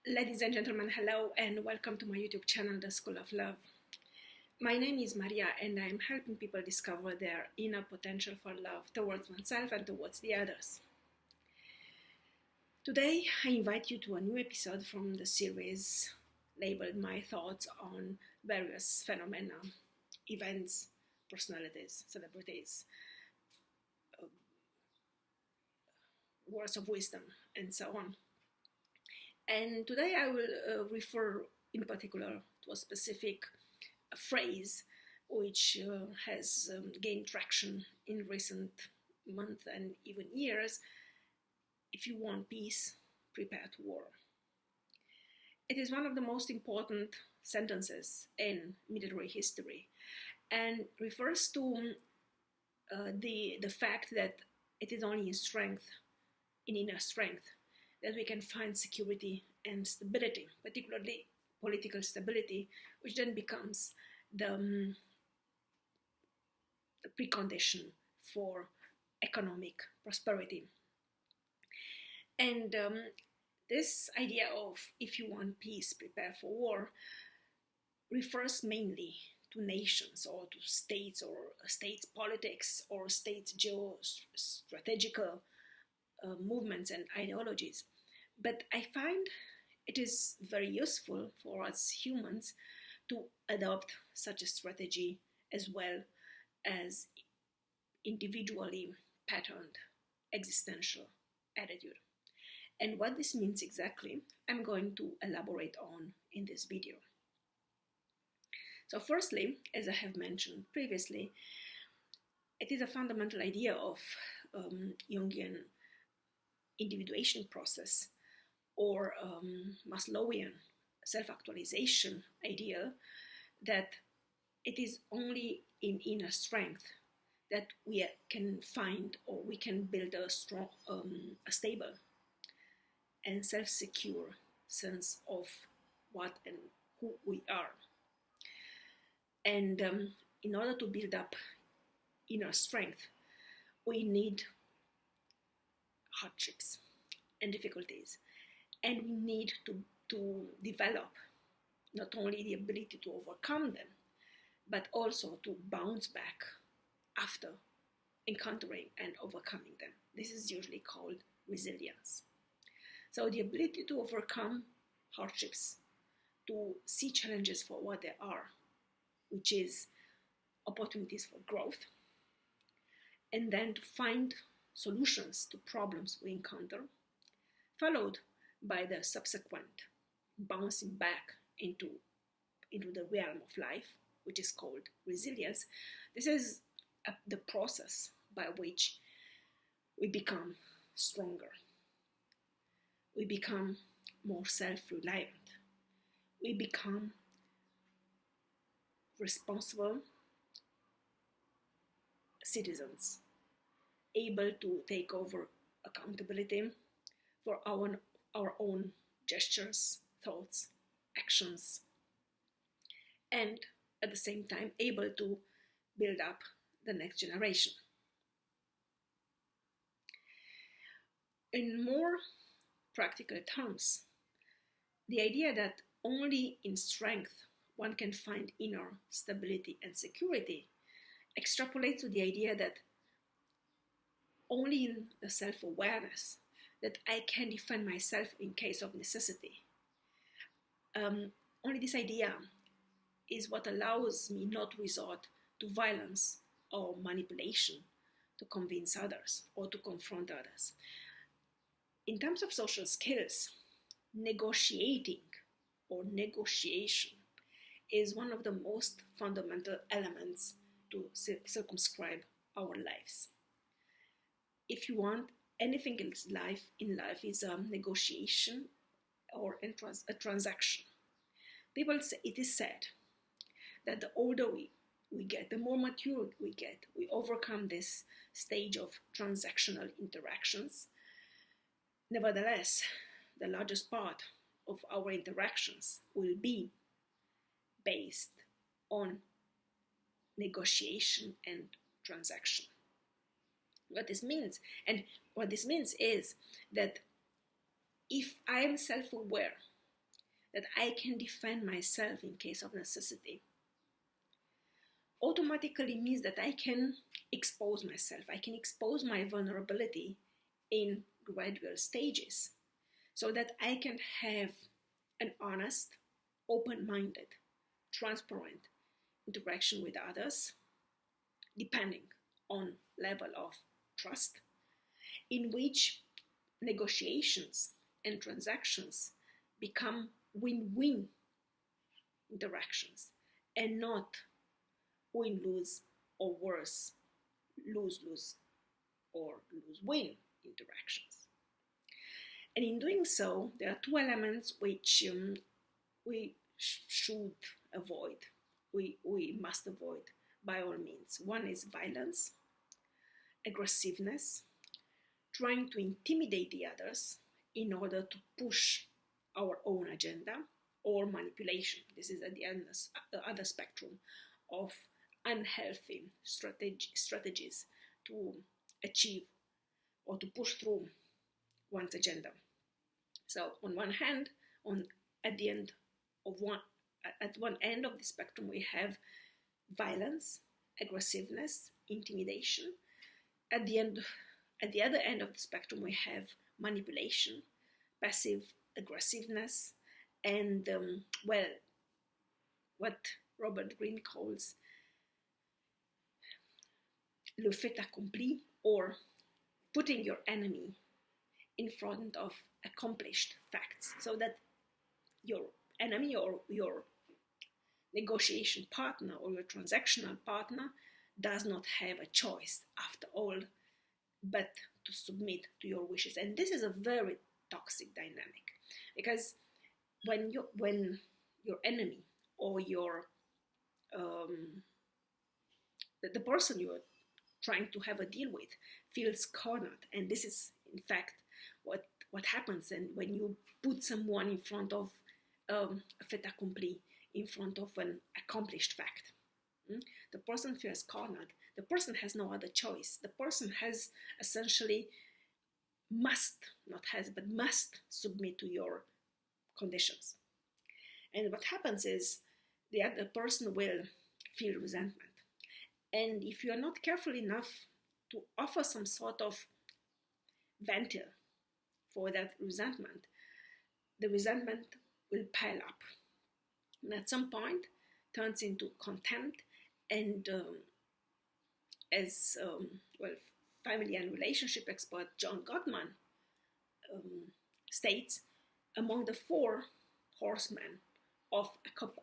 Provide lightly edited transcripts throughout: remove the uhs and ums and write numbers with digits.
Ladies and gentlemen, hello and welcome to my YouTube channel, The School of Love. My name is Maria and I'm helping people discover their inner potential for love towards oneself and towards the others. Today, I invite you to a new episode from the series labeled My Thoughts on Various Phenomena, Events, Personalities, Celebrities, Words of Wisdom, and so on. And today I will refer in particular to a specific phrase which has gained traction in recent months and even years. If you want peace, prepare to war. It is one of the most important sentences in military history and refers to the fact that it is only in inner strength, that we can find security and stability, particularly political stability, which then becomes the precondition for economic prosperity. And this idea of if you want peace, prepare for war, refers mainly to nations or to states or states politics or states geostrategical movements and ideologies. But I find it is very useful for us humans to adopt such a strategy as well as individually patterned existential attitude. And what this means exactly, I'm going to elaborate on in this video. So firstly, as I have mentioned previously, it is a fundamental idea of Jungian individuation process or Maslowian self-actualization ideal that it is only in inner strength that we can find or we can build a strong, a stable and self-secure sense of what and who we are. And in order to build up inner strength, we need hardships and difficulties, and we need to develop not only the ability to overcome them, but also to bounce back after encountering and overcoming them. This is usually called resilience. So the ability to overcome hardships, to see challenges for what they are, which is opportunities for growth, and then to find solutions to problems we encounter, followed by the subsequent bouncing back into the realm of life, which is called resilience. This is the process by which we become stronger. We become more self-reliant. We become responsible citizens, able to take over accountability for our own gestures, thoughts, actions, and at the same time able to build up the next generation. In more practical terms, the idea that only in strength one can find inner stability and security extrapolates to the idea that only in the self-awareness that I can defend myself in case of necessity. Only this idea is what allows me not to resort to violence or manipulation to convince others or to confront others. In terms of social skills, negotiating or negotiation is one of the most fundamental elements to circumscribe our lives. If you want, anything in life is a negotiation or a transaction. People say, it is said that the older we get, the more mature we get, we overcome this stage of transactional interactions. Nevertheless, the largest part of our interactions will be based on negotiation and transaction. What this means is that if I am self-aware that I can defend myself in case of necessity, automatically means that I can expose myself. I can expose my vulnerability in gradual stages so that I can have an honest, open-minded, transparent interaction with others, depending on level of trust, in which negotiations and transactions become win-win interactions and not win-lose, or worse, lose-lose or lose-win interactions. And in doing so, there are two elements which we should avoid, we must avoid by all means. One is violence, aggressiveness, trying to intimidate the others in order to push our own agenda, or manipulation. This is at the other spectrum of unhealthy strategies to achieve or to push through one's agenda. So on one hand, at one end of the spectrum, we have violence, aggressiveness, intimidation. At the other end of the spectrum, we have manipulation, passive aggressiveness, and what Robert Greene calls le fait accompli, or putting your enemy in front of accomplished facts, so that your enemy or your negotiation partner or your transactional partner does not have a choice after all but to submit to your wishes. And this is a very toxic dynamic, because when your enemy or the person you are trying to have a deal with feels cornered, and this is in fact what happens, and when you put someone in front of a fait accompli, in front of an accomplished fact, the person feels cornered. The person has no other choice. The person has essentially must submit to your conditions. And what happens is the other person will feel resentment. And if you are not careful enough to offer some sort of ventil for that resentment, the resentment will pile up. And at some point turns into contempt, and as family and relationship expert John Gottman states, among the 4 horsemen of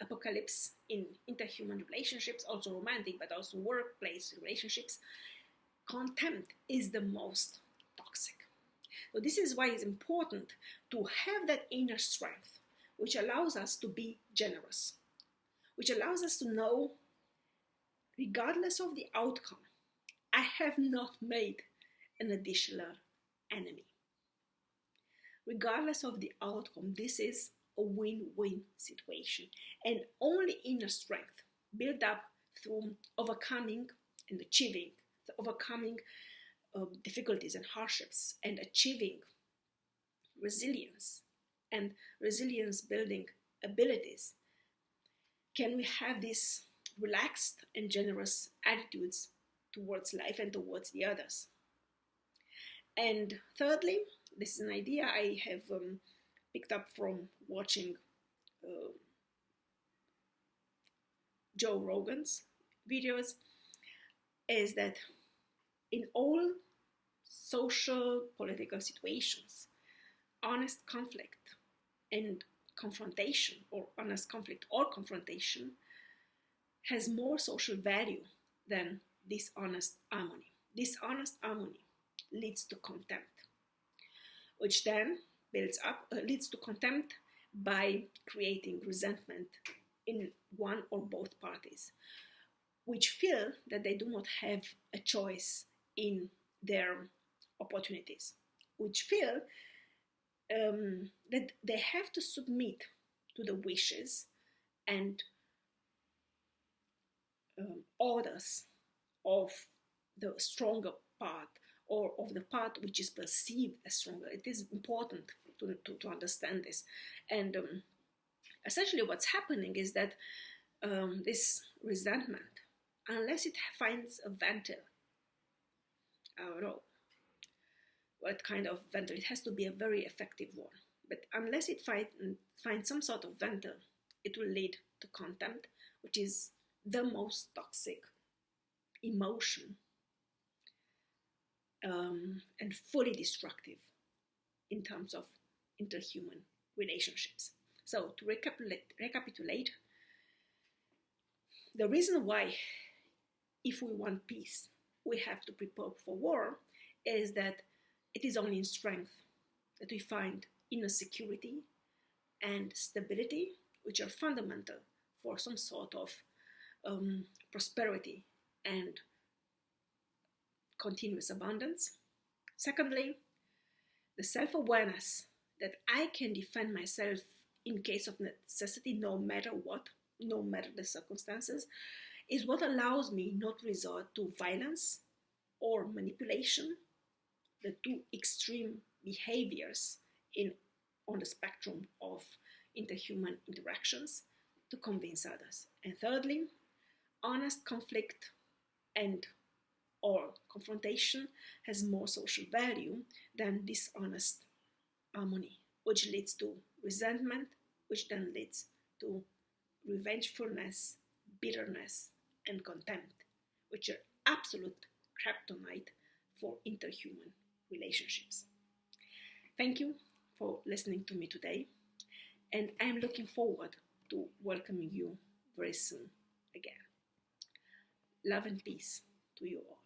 apocalypse in interhuman relationships, also romantic but also workplace relationships, contempt is the most toxic. So this is why it's important to have that inner strength, which allows us to be generous, which allows us to know, regardless of the outcome, I have not made an additional enemy. Regardless of the outcome, this is a win-win situation. And only inner strength built up through overcoming and achieving, overcoming difficulties and hardships, and achieving resilience and resilience building abilities, can we have these relaxed and generous attitudes towards life and towards the others. And thirdly, this is an idea I have picked up from watching Joe Rogan's videos, is that in all social political situations, honest conflict and confrontation, or honest conflict or confrontation, has more social value than dishonest harmony. Dishonest harmony leads to contempt, which then leads to contempt by creating resentment in one or both parties, which feel that they do not have a choice in their opportunities, which feel that they have to submit to the wishes and orders of the stronger part, or of the part which is perceived as stronger. It is important to understand this. And Essentially, what's happening is that this resentment, unless it finds a ventil, I don't know what kind of ventil, it has to be a very effective one, but unless it finds some sort of ventil, it will lead to contempt, which is the most toxic emotion and fully destructive in terms of interhuman relationships. So to recapitulate, the reason why, if we want peace, we have to prepare for war is that it is only in strength that we find inner security and stability, which are fundamental for some sort of prosperity and continuous abundance. Secondly, the self-awareness that I can defend myself in case of necessity, no matter what, no matter the circumstances, is what allows me not resort to violence or manipulation, the two extreme behaviors on the spectrum of interhuman interactions, to convince others. And thirdly, honest conflict and or confrontation has more social value than dishonest harmony, which leads to resentment, which then leads to revengefulness, bitterness, and contempt, which are absolute kryptonite for interhuman relationships. Thank you for listening to me today, and I'm looking forward to welcoming you very soon again. Love and peace to you all.